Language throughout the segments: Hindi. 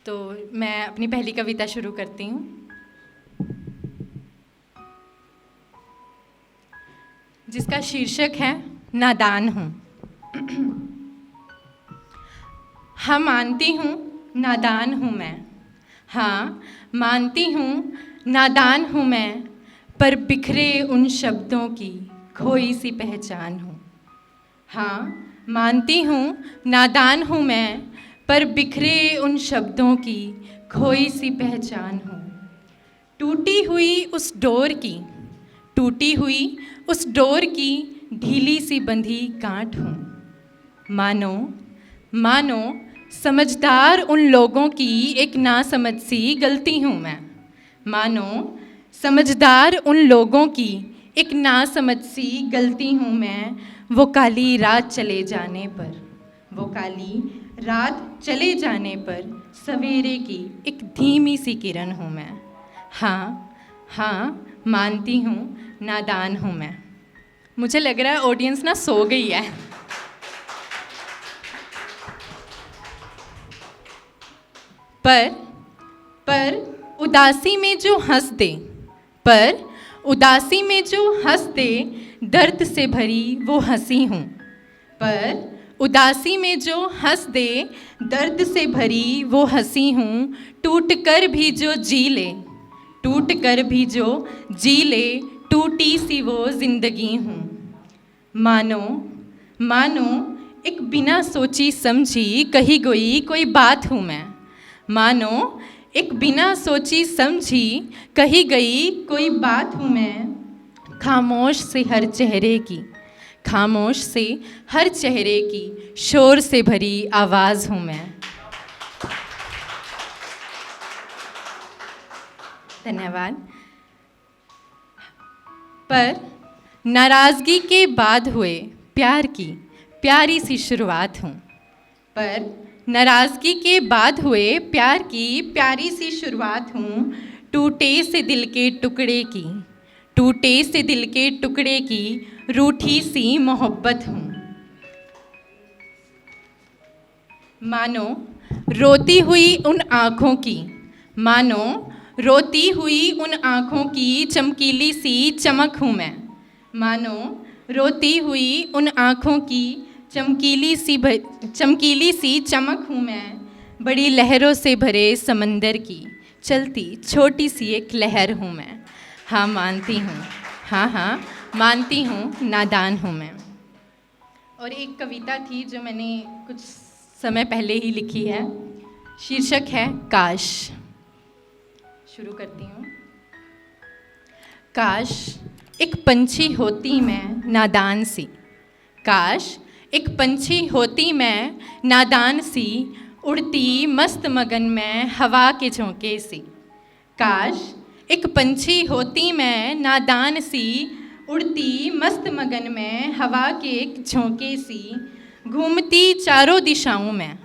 तो मैं अपनी पहली कविता शुरू करती हूँ। जिसका शीर्षक है नादान हूँ। हाँ मानती हूँ नादान हूँ मैं, हाँ मानती हूँ नादान हूँ मैं, पर बिखरे उन शब्दों की खोई सी पहचान हूँ। हाँ मानती हूँ नादान हूँ मैं, पर बिखरे उन शब्दों की खोई सी पहचान हूँ। टूटी हुई उस डोर की, टूटी हुई उस डोर की ढीली सी बंधी गांठ हूँ। मानो मानो समझदार उन लोगों की एक नासमझ सी गलती हूँ मैं। मानो समझदार उन लोगों की एक नासमझ सी गलती हूँ मैं। वो काली रात चले जाने पर, वो काली रात चले जाने पर सवेरे की एक धीमी सी किरण हूँ मैं। हाँ हाँ मानती हूँ नादान हूँ मैं। मुझे लग रहा है ऑडियंस ना सो गई है। पर उदासी में जो हंस दे, पर उदासी में जो हंस दे, दर्द से भरी वो हंसी हूँ। पर उदासी में जो हंस दे, दर्द से भरी वो हंसी हूँ। टूट कर भी जो जी ले, टूट कर भी जो जी ले, टूटी सी वो जिंदगी हूँ। मानो मानो एक बिना सोची समझी कही गई कोई बात हूँ मैं। मानो एक बिना सोची समझी कही गई कोई बात हूँ मैं। खामोश से हर चेहरे की, खामोश से हर चेहरे की शोर से भरी आवाज़ हूँ मैं। धन्यवाद। पर नाराज़गी के बाद हुए प्यार की प्यारी सी शुरुआत हूँ। पर नाराज़गी के बाद हुए प्यार की प्यारी सी शुरुआत हूँ। टूटे से दिल के टुकड़े की, टूटे से दिल के टुकड़े की रूठी सी मोहब्बत हूँ। मानो रोती हुई उन आँखों की, मानो रोती हुई उन आँखों की चमकीली सी चमक हूँ मैं। मानो रोती हुई उन आँखों की चमकीली सी चमक हूँ मैं। बड़ी लहरों से भरे समंदर की चलती छोटी सी एक लहर हूँ मैं। हाँ मानती हूँ, हाँ मानती हूँ नादान हूँ मैं। और एक कविता थी जो मैंने कुछ समय पहले ही लिखी है। शीर्षक है काश। शुरू करती हूँ। काश एक पंछी होती मैं नादान सी, काश एक पंछी होती मैं नादान सी, उड़ती मस्त मगन में हवा के झोंके सी। काश एक पंछी होती मैं नादान सी, उड़ती मस्त मगन में हवा के एक झोंके सी। घूमती चारों दिशाओं में,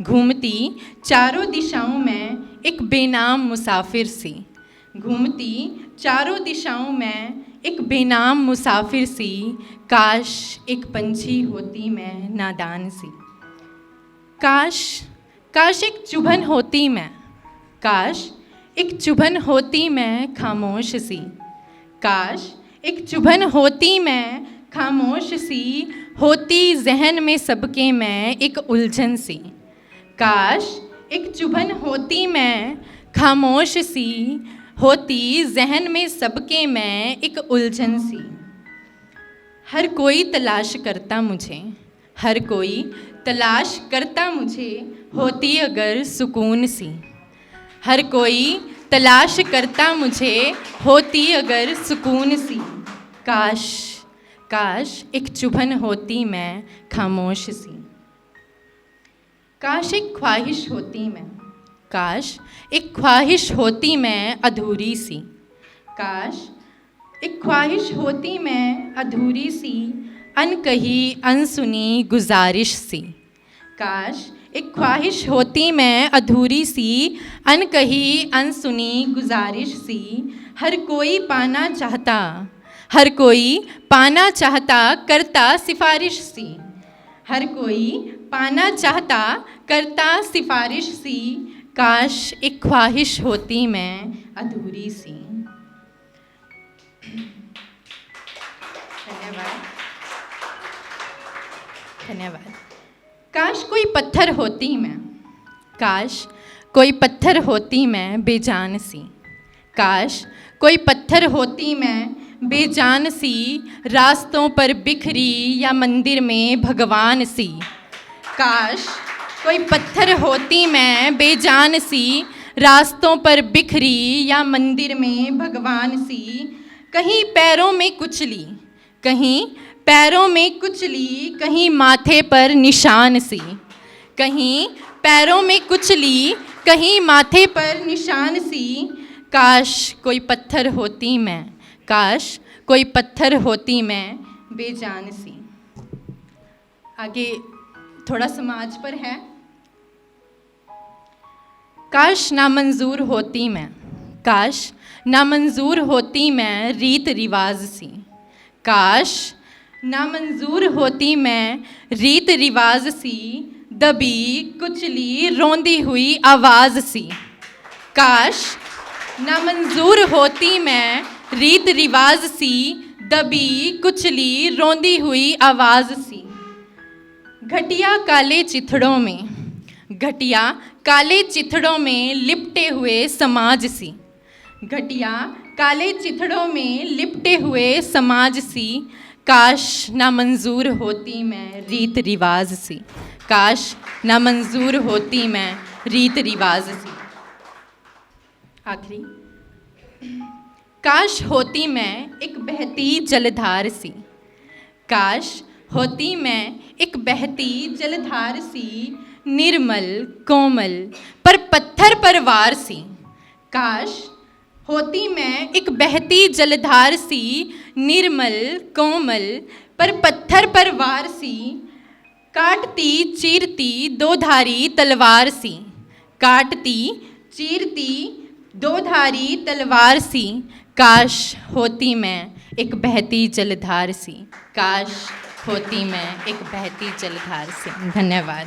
घूमती चारों दिशाओं में एक बेनाम मुसाफिर सी। घूमती चारों दिशाओं में एक बेनाम मुसाफिर सी। काश एक पंछी होती मैं नादान सी। काश काश एक चुभन होती मैं, काश एक चुभन होती मैं खामोश सी। काश एक चुभन होती मैं खामोश सी, होती जहन में सबके मैं एक उलझन सी। काश एक चुभन होती मैं खामोश सी, होती जहन में सबके मैं एक उलझन सी। हर कोई तलाश करता मुझे, हर कोई तलाश करता मुझे, होती अगर सुकून सी। हर कोई तलाश करता मुझे, होती अगर सुकून सी। काश काश एक चुभन होती मैं खामोश सी। काश एक ख्वाहिश होती मैं, काश एक ख्वाहिश होती मैं अधूरी सी। काश एक ख्वाहिश होती मैं अधूरी सी, अनकही अनसुनी गुजारिश सी। काश एक ख्वाहिश होती मैं अधूरी सी, अनकही अनसुनी गुजारिश सी। हर कोई पाना चाहता, हर कोई पाना चाहता करता सिफारिश सी। हर कोई पाना चाहता करता सिफारिश सी। काश एक ख्वाहिश होती मैं अधूरी सी। धन्यवाद, धन्यवाद। काश कोई पत्थर होती मैं, काश कोई पत्थर होती मैं बेजान सी। काश कोई पत्थर होती मैं बेजान सी, रास्तों पर बिखरी या मंदिर में भगवान सी। काश कोई पत्थर होती मैं बेजान सी, रास्तों पर बिखरी या मंदिर में भगवान सी। कहीं पैरों में कुचली, कहीं पैरों में कुचली, कहीं माथे पर निशान सी। कहीं पैरों में कुचली, कहीं माथे पर निशान सी। काश कोई पत्थर होती मैं, काश कोई पत्थर होती मैं बेजान सी। आगे थोड़ा समाज पर है। काश नामंजूर होती मैं, काश नामंजूर होती मैं रीत रिवाज सी। काश नामंजूर होती मैं रीत रिवाज सी, दबी कुचली रोंदी हुई आवाज़ सी। काश नामंजूर होती मैं रीत रिवाज सी, दबी कुचली रोंदी हुई आवाज़ सी। घटिया काले चिथड़ों में, घटिया काले चिथड़ों में लिपटे हुए समाज सी। घटिया काले चिथड़ों में लिपटे हुए समाज सी। काश नामंजूर होती मैं रीत रिवाज सी। काश नामंजूर होती मैं रीत रिवाज सी। आखिरी, काश होती मैं एक बहती जलधार सी। काश होती मैं एक बहती जलधार सी, निर्मल कोमल पर पत्थर पर वार सी। काश होती मैं एक बहती जलधार सी, निर्मल कोमल पर पत्थर पर वार सी। काटती चीरती दो धारी तलवार सी। काटती चीरती दो धारी तलवार सी। काश होती मैं एक बहती जलधार सी। काश होती मैं एक बहती जलधार सी। धन्यवाद।